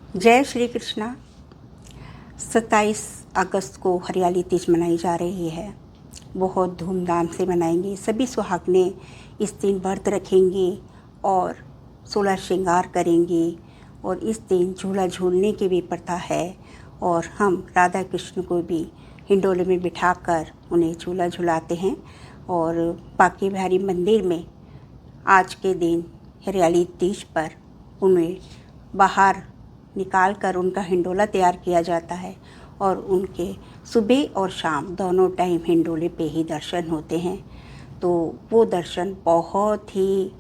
जय श्री कृष्णा। 27 अगस्त को हरियाली तीज मनाई जा रही है। बहुत धूमधाम से मनाएंगे। सभी सुहागने इस दिन व्रत रखेंगे और 16 श्रृंगार करेंगे और इस दिन झूला झूलने की भी प्रथा है और हम राधा कृष्ण को भी हिंडोले में बिठाकर उन्हें झूला झुलाते हैं। और बांके बिहारी मंदिर में आज के दिन हरियाली तीज पर उन्हें बाहर निकाल कर उनका हिंडोला तैयार किया जाता है और उनके सुबह और शाम दोनों टाइम हिंडोले पे ही दर्शन होते हैं। तो वो दर्शन बहुत ही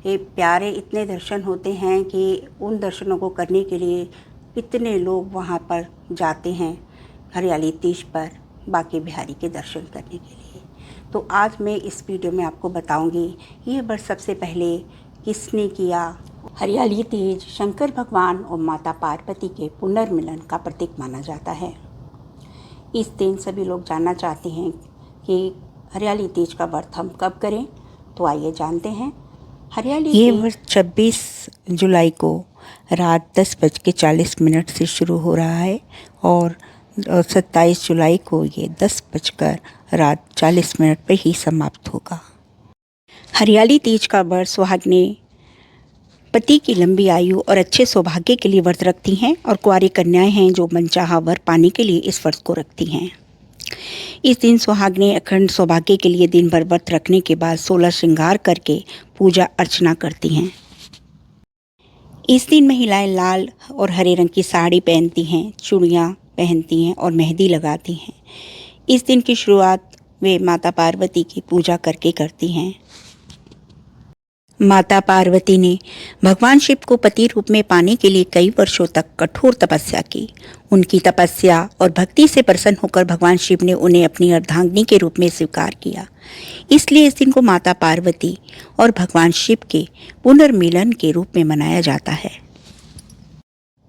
प्यारे इतने दर्शन होते हैं कि उन दर्शनों को करने के लिए कितने लोग वहाँ पर जाते हैं हरियाली तीज पर बांके बिहारी के दर्शन करने के लिए। तो आज मैं इस वीडियो में आपको बताऊंगी ये व्रत सबसे पहले किसने किया। हरियाली तीज शंकर भगवान और माता पार्वती के पुनर्मिलन का प्रतीक माना जाता है। इस दिन सभी लोग जानना चाहते हैं कि हरियाली तीज का व्रत हम कब करें, तो आइए जानते हैं। ये व्रत 26 जुलाई को रात 10:40 से शुरू हो रहा है और 27 जुलाई को ये 10:40 पर ही समाप्त होगा। हरियाली तीज का व्रत सुहागने पति की लंबी आयु और अच्छे सौभाग्य के लिए व्रत रखती हैं और कुंवारी कन्याएं हैं जो मनचाहा वर पाने के लिए इस व्रत को रखती हैं। इस दिन सुहागनें अखंड सौभाग्य के लिए दिन भर व्रत रखने के बाद 16 श्रृंगार करके पूजा अर्चना करती हैं। इस दिन महिलाएं लाल और हरे रंग की साड़ी पहनती हैं, चूड़ियाँ पहनती हैं और मेहंदी लगाती हैं। इस दिन की शुरुआत वे माता पार्वती की पूजा करके करती हैं। माता पार्वती ने भगवान शिव को पति रूप में पाने के लिए कई वर्षों तक कठोर तपस्या की। उनकी तपस्या और भक्ति से प्रसन्न होकर भगवान शिव ने उन्हें अपनी अर्धांगिनी के रूप में स्वीकार किया। इसलिए इस दिन को माता पार्वती और भगवान शिव के पुनर्मिलन के रूप में मनाया जाता है।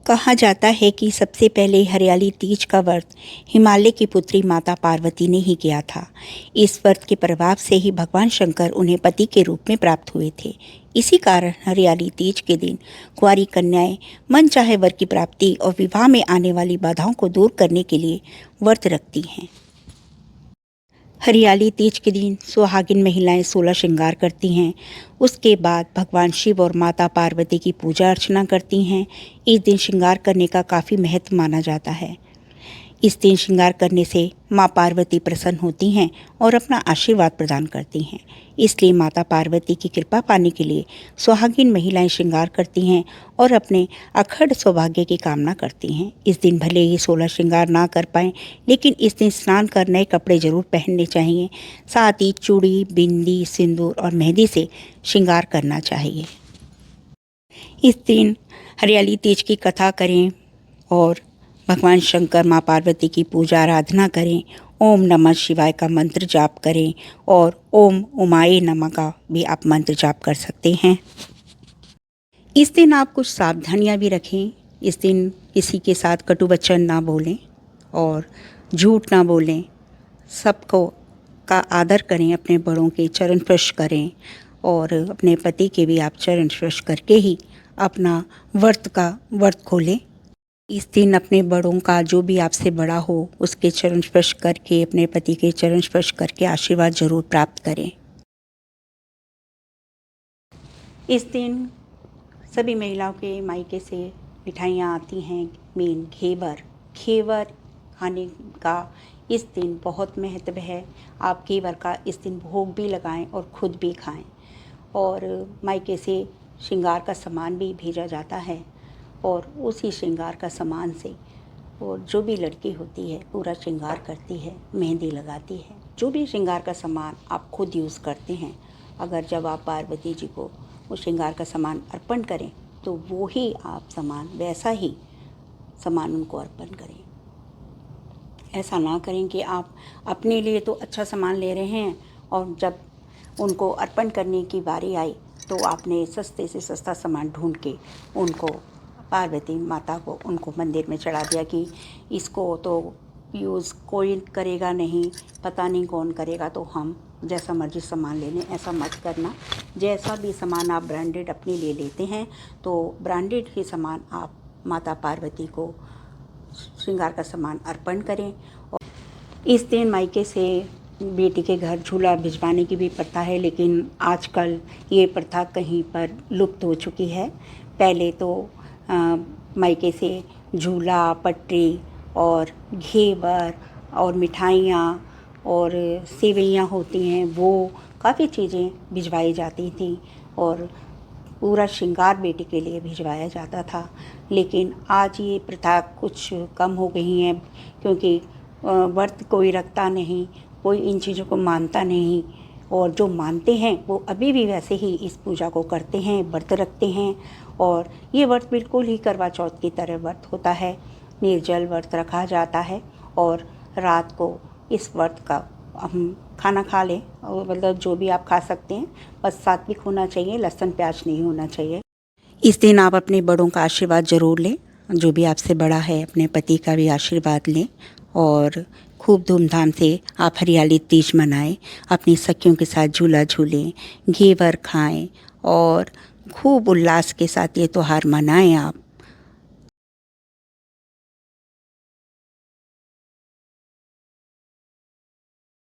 कहा जाता है कि सबसे पहले हरियाली तीज का व्रत हिमालय की पुत्री माता पार्वती ने ही किया था। इस व्रत के प्रभाव से ही भगवान शंकर उन्हें पति के रूप में प्राप्त हुए थे। इसी कारण हरियाली तीज के दिन कुंवारी कन्याएं मन चाहे वर की प्राप्ति और विवाह में आने वाली बाधाओं को दूर करने के लिए व्रत रखती हैं। हरियाली तीज के दिन सुहागिन महिलाएं 16 श्रृंगार करती हैं। उसके बाद भगवान शिव और माता पार्वती की पूजा अर्चना करती हैं। इस दिन श्रृंगार करने का काफ़ी महत्व माना जाता है। इस दिन श्रृंगार करने से माँ पार्वती प्रसन्न होती हैं और अपना आशीर्वाद प्रदान करती हैं। इसलिए माता पार्वती की कृपा पाने के लिए सुहागिन महिलाएं श्रृंगार करती हैं और अपने अखंड सौभाग्य की कामना करती हैं। इस दिन भले ही 16 श्रृंगार ना कर पाएँ, लेकिन इस दिन स्नान कर नए कपड़े जरूर पहनने चाहिए। साथ ही चूड़ी, बिंदी, सिंदूर और मेहंदी से श्रृंगार करना चाहिए। इस दिन हरियाली तीज की कथा करें और भगवान शंकर माँ पार्वती की पूजा आराधना करें। ओम नमः शिवाय का मंत्र जाप करें और ओम उमाय नमः का भी आप मंत्र जाप कर सकते हैं। इस दिन आप कुछ सावधानियां भी रखें। इस दिन किसी के साथ कटु वचन ना बोलें और झूठ ना बोलें। सबको का आदर करें, अपने बड़ों के चरण स्पर्श करें और अपने पति के भी आप चरण स्पर्श करके ही अपना व्रत खोलें। इस दिन अपने बड़ों का, जो भी आपसे बड़ा हो, उसके चरण स्पर्श करके, अपने पति के चरण स्पर्श करके आशीर्वाद जरूर प्राप्त करें। इस दिन सभी महिलाओं के मायके से मिठाइयाँ आती हैं। मेन घेवर खाने का इस दिन बहुत महत्व है। आप घेवर का इस दिन भोग भी लगाएं और खुद भी खाएं। और मायके से श्रृंगार का सामान भी भेजा जाता है और उसी श्रृंगार का सामान से और जो भी लड़की होती है पूरा श्रृंगार करती है, मेहंदी लगाती है। जो भी श्रृंगार का सामान आप खुद यूज़ करते हैं, अगर जब आप पार्वती जी को उस श्रृंगार का सामान अर्पण करें तो वो ही आप सामान, वैसा ही सामान उनको अर्पण करें। ऐसा ना करें कि आप अपने लिए तो अच्छा सामान ले रहे हैं और जब उनको अर्पण करने की बारी आई तो आपने सस्ते से सस्ता सामान ढूंढ के उनको, पार्वती माता को, उनको मंदिर में चढ़ा दिया कि इसको तो यूज़ कोई करेगा नहीं, पता नहीं कौन करेगा, तो हम जैसा मर्जी सामान ले लें। ऐसा मत करना। जैसा भी सामान आप ब्रांडेड अपने लिए लेते हैं तो ब्रांडेड ही सामान आप माता पार्वती को श्रृंगार का सामान अर्पण करें। और इस दिन मायके से बेटी के घर झूला भिजवाने की भी प्रथा है, लेकिन आजकल ये प्रथा कहीं पर लुप्त हो चुकी है। पहले तो मायके से झूला, पटरी और घेवर और मिठाइयाँ और सेवइयाँ होती हैं, वो काफ़ी चीज़ें भिजवाई जाती थी और पूरा श्रृंगार बेटी के लिए भिजवाया जाता था। लेकिन आज ये प्रथा कुछ कम हो गई हैं, क्योंकि व्रत कोई रखता नहीं, कोई इन चीज़ों को मानता नहीं, और जो मानते हैं वो अभी भी वैसे ही इस पूजा को करते हैं, व्रत रखते हैं। और ये व्रत बिल्कुल ही करवा चौथ की तरह व्रत होता है। निर्जल व्रत रखा जाता है और रात को इस व्रत का हम खाना खा लें, और मतलब जो भी आप खा सकते हैं, बस सात्विक होना चाहिए, लहसुन प्याज नहीं होना चाहिए। इस दिन आप अपने बड़ों का आशीर्वाद ज़रूर लें, जो भी आपसे बड़ा है अपने पति का भी आशीर्वाद लें, और खूब धूमधाम से आप हरियाली तीज मनाएं, अपनी सखियों के साथ झूला झूलें, घेवर खाएं और खूब उल्लास के साथ ये त्यौहार मनाएं आप।